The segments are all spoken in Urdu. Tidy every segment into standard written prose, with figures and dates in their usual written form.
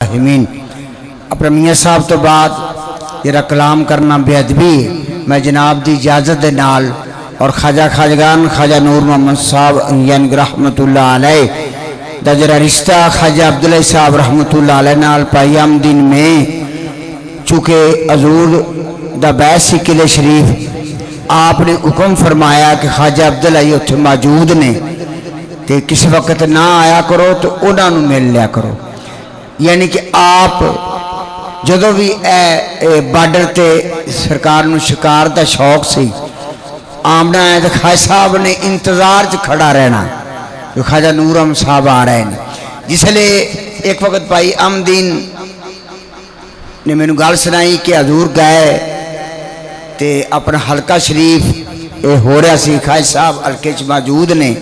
الراحمین۔ اپنے میاں صاحب تو بعد جرا کلام کرنا بے ادبی ہے، میں جناب دی اجازت دے نال اور خواجہ خواجگان خواجہ نور محمد صاحب یعنی رحمت اللہ علیہ دا جرا رشتہ خواجہ عبداللہ صاحب رحمت اللہ علیہ نال پائیام دن میں چونکہ حضور دا بیسی قلعہ شریف آپ نے حکم فرمایا کہ خواجہ عبداللہ یہ اتھے موجود نے تے کسی وقت نہ آیا کرو تو انہاں نو مل لیا کرو، یعنی کہ آپ جدو بھی بارڈر تے سرکار نو شکار دا شوق سی آمنا ہے تو خواجہ صاحب نے انتظار چ کھڑا رہنا جو خواجہ نورم صاحب آ رہے ہیں، جس لئے ایک وقت بھائی امدین نے میں نے گال سنائی کہ حضور گئے تے اپنا حلقہ شریف ہو رہا سی، خواجہ صاحب حلقے چ موجود نے،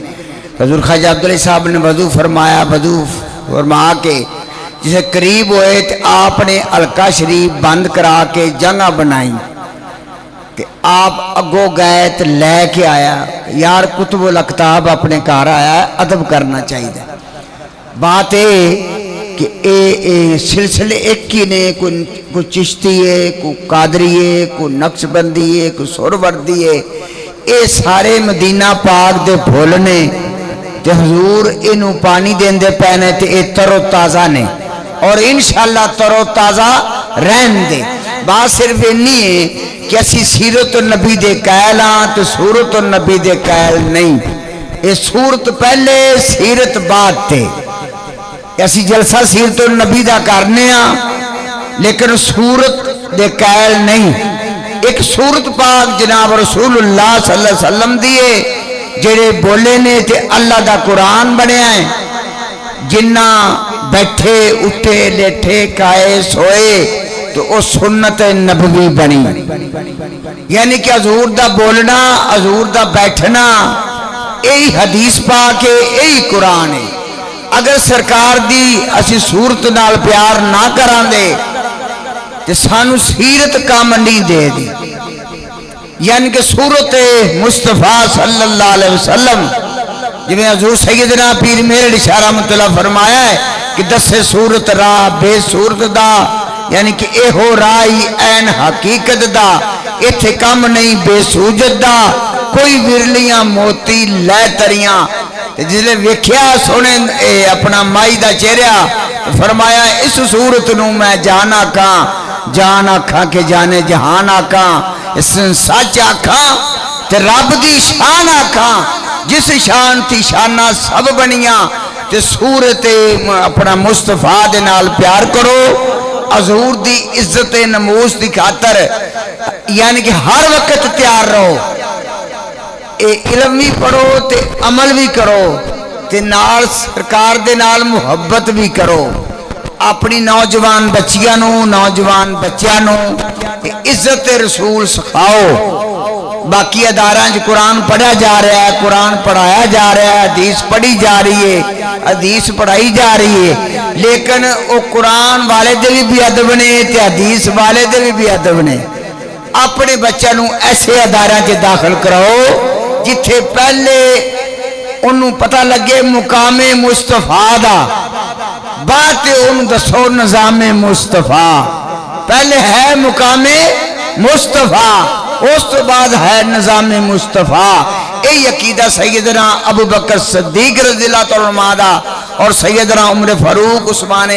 حضور خواجہ عبداللہ صاحب نے وضو فرمایا، وضو فرما کے جسے قریب ہوئے تو آپ نے حلقہ شریف بند کرا کے جگہ بنائی کہ آپ اگو گئے تو لے کے آیا، یار کتب الاکتاب اپنے کار آیا، ادب کرنا چاہیے۔ بات ہے کہ اے سلسلے ایک ہی نے، کوئی چشتی ہے، کوئی قادری ہے، کوئی نقش بندی ہے، کوئی سروردی ہے، اے سارے مدینہ پاک دے بھولنے تے حضور انہوں پانی دین دے پہنے تے اے تر و تازہ نے اور انشاءاللہ تر و تازہ رہن دے۔ بات صرف نہیں ہے کہ اسی سیرت النبی دے قائل ہاں تو سورت النبی دے قائل نہیں، اے سورت پہلے سیرت بعد تے، اسی جلسہ سیرت النبی دا کرنے ہاں لیکن سورت دے قائل نہیں۔ ایک سورت پاک جناب رسول اللہ صلی اللہ علیہ وسلم دیئے جڑے بولے نے تے اللہ دا قرآن بنے ہیں، جنہ بیٹھے اٹھے لیٹھے کھائے سوئے تو وہ سنت نبوی بنی، یعنی کہ حضور دا بولنا حضور دا بیٹھنا یہی حدیث پاک ہے، یہی قرآن ہے۔ اگر سرکار دی اسی صورت نال پیار نہ کران دے تو سانو سیرت کام نہیں دے دی، یعنی کہ صورت مصطفیٰ صلی اللہ علیہ وسلم جنہیں حضور سیدنا پیر میرے رشاہ رحمت اللہ فرمایا ہے کہ دس صورت راہ بے صورت دا، یعنی کہ اے ہو رائی این حقیقت دا، ایتھے کم نہیں بے سوجت دا، کوئی ورلیاں موتی لے تریاں۔ جس لئے ویکھیا سونے اپنا مائی دا چہریا فرمایا اس صورت نو میں جان آکھاں، جان آکھاں کہ جانے جہان آکھاں، اس سچ آکھاں تے رب دی شان آکھاں، جس شان تھی شانہ سب بنیاں تے صورت اپنا مصطفیٰ دے نال پیار کرو، حضور دی عزت نموز دی خاطر یعنی کہ ہر وقت تیار رہو، علم بھی پڑھو تے عمل بھی کرو تے نال سرکار دے نال محبت بھی کرو، اپنی نوجوان بچیاں نو نوجوان بچیاں نو عزت رسول سکھاؤ۔ باقی اداراں جو قرآن پڑھا جا رہا ہے، قرآن پڑھایا جا رہا ہے، حدیث پڑھی جا رہی ہے، حدیث پڑھائی جا رہی ہے، لیکن وہ قرآن والے دے بھی ادب نے تے حدیث والے دے بھی ادب نے۔ اپنے بچہ نو ایسے اداراں کے داخل کراؤ جتھے پہلے انہوں پتہ لگے مقام مصطفیٰ دا، بات انہوں دسو نظام مصطفیٰ، پہلے ہے مقام مصطفیٰ اس تو بعد ہے نظام مصطفیٰ۔ اے عقیدہ سیدنا ابو بکر صدیق رضی اللہ عنہ دا اور سیدنا عمر فاروق عثمان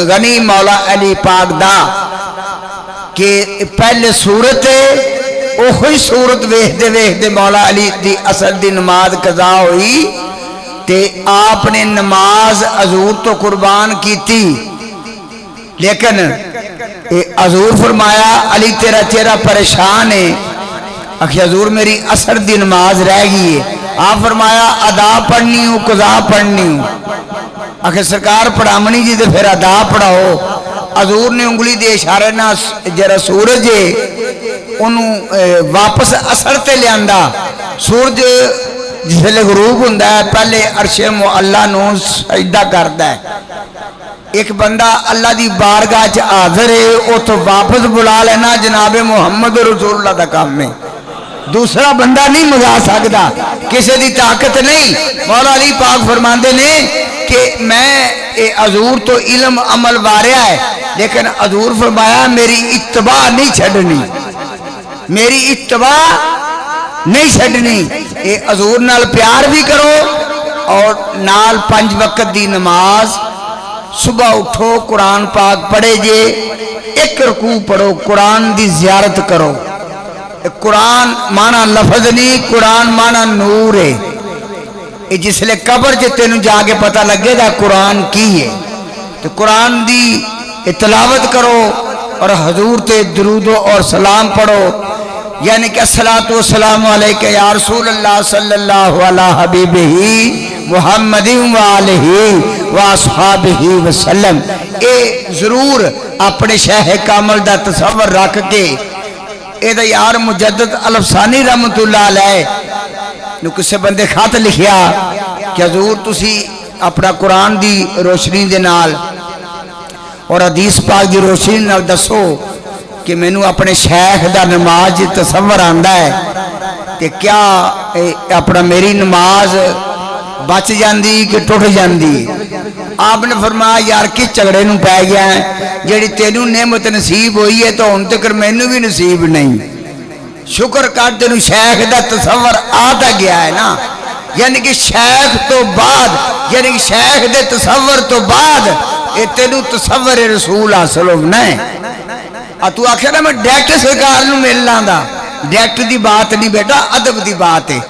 غنی مولا علی پاک دا کہ پہلے صورت ہے اوہی صورت ویخدے ویخدے مولا علی دی اصل دی نماز قضا ہوئی تے آپ نے نماز حضور تو قربان کی تھی، لیکن حضور فرمایا علی تیرا چہرہ پریشان ہے، اکھے حضور میری اثر دی نماز رہ گئی ہے، آپ فرمایا ادا پڑھنی ہوں قضا پڑھنی ہوں، اکھے سرکار پڑھامنی جی دے پھر ادا پڑھاؤ۔ حضور نے انگلی دے اشارے نہ جرا سورج انہوں واپس اثر تے لے آندہ، سورج جس لئے غروب ہوندہ ہے پہلے عرش اللہ نو سجدہ کردہ ہے، ایک بندہ اللہ دی بارگاہ چ حاضر ہے وہ تو واپس بلا لینا جناب محمد رسول اللہ دا کام میں، دوسرا بندہ نہیں مزا سکتا، کسی دی طاقت نہیں۔ مولا علی پاک فرماندے نے کہ میں اے حضور تو علم عمل واریا ہے، لیکن حضور فرمایا میری اتباع نہیں چھڑنی، میری اتباع نہیں چھڑنی۔ اے حضور نال پیار بھی کرو اور نال 5 وقت دی نماز، صبح اٹھو قرآن پاک پڑھے جے، 1 رکوع پڑھو، قرآن دی زیارت کرو۔ قرآن مانا لفظ نہیں، قرآن مانا نور ہے۔ جس لئے قبر جے تینوں جا کے پتہ لگے دا قرآن کی ہے، تو قرآن دی تلاوت کرو اور حضور تے درود اور سلام پڑھو، یعنی کہ الصلاۃ والسلام علیکہ یا رسول اللہ صلی اللہ علیہ حبیبہ محمد وآلہ واصحابہ وسلم۔ اے ضرور اپنے شیخ کامل دا تصور رکھ کے، اے دا یار مجدد الفسانی رحمت اللہ علیہ نو کسے بندے خط لکھیا کہ حضور تسی اپنا قرآن دی روشنی دے نال اور حدیث پاک دی روشنی نال دسو کہ میں نو اپنے شیخ دا نماز تصور آندہ ہے کہ کیا اپنا میری نماز بچ جاندی کہ ٹوٹ جاندی۔ آپ نے فرمایا یار کس جھگڑے نو پہ گیا ہے، جیڑی تینوں نعمت نصیب ہوئی ہے تو ان تک میں نو بھی نصیب نہیں۔ شکر کر تینوں شیخ دا تصور آتا گیا ہے نا، یعنی کہ شیخ تو بعد، یعنی کہ شیخ دے تصور تو بعد اے تینوں تصور رسول حاصل ہونا ہے۔ تو آخر نا میں ڈائریکٹ سرکار نو ملنا دا، ڈائریکٹ دی بات نہیں بیٹا، ادب دی بات ہے۔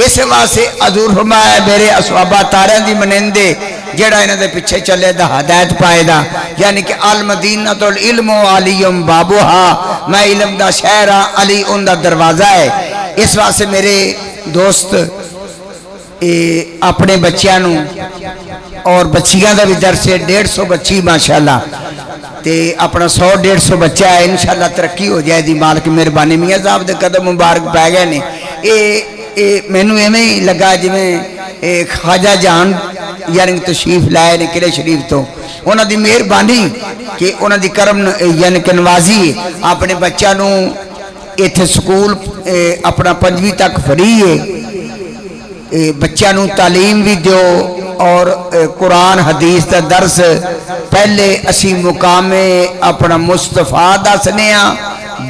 اس واسطے حضور فرمایا میرے اصحابہ تارے دی منندے جڑا انہاں دے پیچھے چلے دا ہدایت پائے دا، یعنی کہ المدینہ تو العلم علیم بابوہا، میں علم دا شہر ہاں، علی ان دا دروازہ ہے۔ اس واسطے میرے دوست اپنے بچیاں نو اور بچیاں دا بھی درس ہے، 150 بچی ماشاءاللہ تے اپنا 100-150 بچہ ہے، انشاءاللہ ترقی ہو جائے دی مالک مہربانی۔ میاں صاحب دے قدم مبارک پہ گئے نے۔ میں نو ایویں ہی لگا جی میں خواجہ جان یعنی تشریف لائے نے قلعہ شریف تو، انہاں دی مہربانی کہ انہاں دی کرم یعنی کہ نوازی اپنے بچہ نو ایتھے سکول اپنا 5ویں تک فری ہے، بچہ نو تعلیم بھی دیو اور قرآن حدیث دا درس پہلے اسی مقام اپنا مصطفیٰ دسنے ہاں،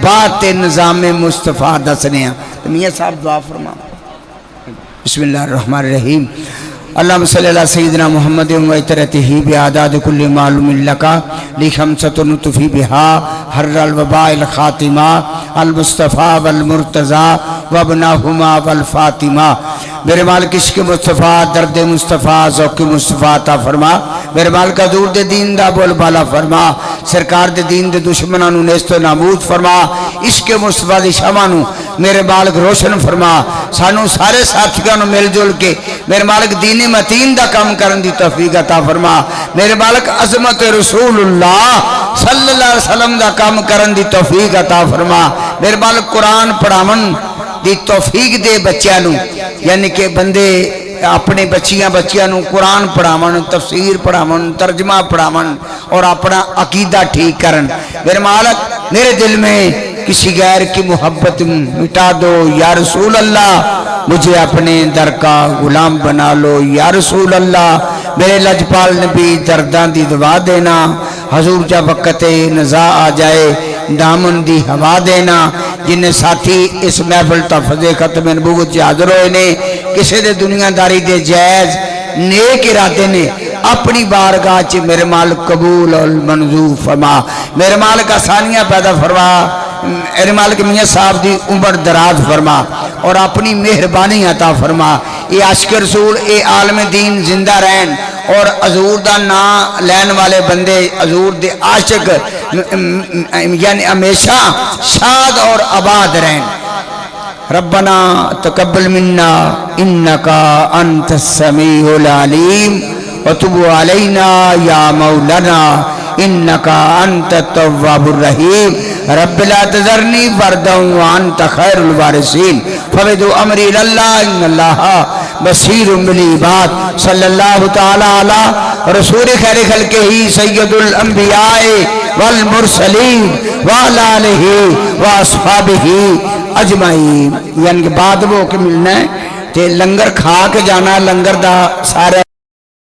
بعد نظام مصطفیٰ دسنے ہاں۔ میاں صاحب دعا فرما۔ بسم اللہ الرحمن الرحیم۔ اللہم صلی اللہ سیدنا محمد و عطرتہ بعداد کل معلوم لکا لخمسۃ نطفی بہا حر الوباء الخاتمہ المصطفیٰ والمرتضی وابنہما والفاطمہ۔ میرے مالک عشق مصطفیٰ، درد مصطفیٰ، ذوق مصطفیٰ عطا فرما۔ میرے مالک حضور دے دین دا بول بالا فرما، سرکار دے دین دے دشمناں نو نیست و نابود فرما، عشق مصطفیٰ دی شمع نو میرے مالک روشن فرما، سانو سارے ساتھیاں نو مل جل کے میرے مالک دین متین دا کام کرن دی توفیق عطا فرما۔ میرے مالک عظمت رسول اللہ صلی اللہ علیہ وسلم دا کام کرن دی توفیق عطا فرما۔ میرے مالک قرآن پڑھاون دی توفیق دے بچیاں نو، یعنی کہ بندے اپنے بچیاں نو قرآن پڑھاون، تفسیر پڑھاون، ترجمہ پڑھاون اور اپنا عقیدہ ٹھیک کرن۔ میرے مالک میرے دل میں کسی غیر کی محبت مٹا دو یا رسول اللہ، مجھے اپنے در کا غلام بنا لو یا رسول اللہ۔ میرے لجپال نبی درداں دی دعا دینا، حضور جب وقت نزا آ جائے دامن دی ہوا دینا۔ جن ساتھی اس محفل تحفظ ختم نبوت جی حاضر ہوئے نے، کسی دے دنیا داری دے جائز نیک ارادے نے، اپنی بارگاہ چ میرے مالک قبول اور منظور فرما۔ میرے مالک آسانیاں پیدا فرما، میرے مالک میاں صاحب دی عمر دراز فرما اور اپنی مہربانی عطا فرما۔ اے عاشق رسول، اے عالم دین زندہ رہن اور حضور دا نام لین والے بندے حضور دے عاشق یعنی ہمیشہ شاد اور آباد رہن۔ ربنا تقبل منا انکا انت السمیع العلیم وتب علینا یا مولانا انکا انت التواب الرحیم۔ رب لا تذرنی فردا وانت خیر الوارثین فوض امری اللہ ان اللہ بصیر بالعباد۔ صلی اللہ تعالی علی رسول خیر خلقہ سید الانبیاء والمرسلین وعلی آلہ واصحابہ اجمعین۔ یعنی کہ بعد وہ کہ ملنا ہے تے لنگر کھا کے جانا، لنگر دا سارے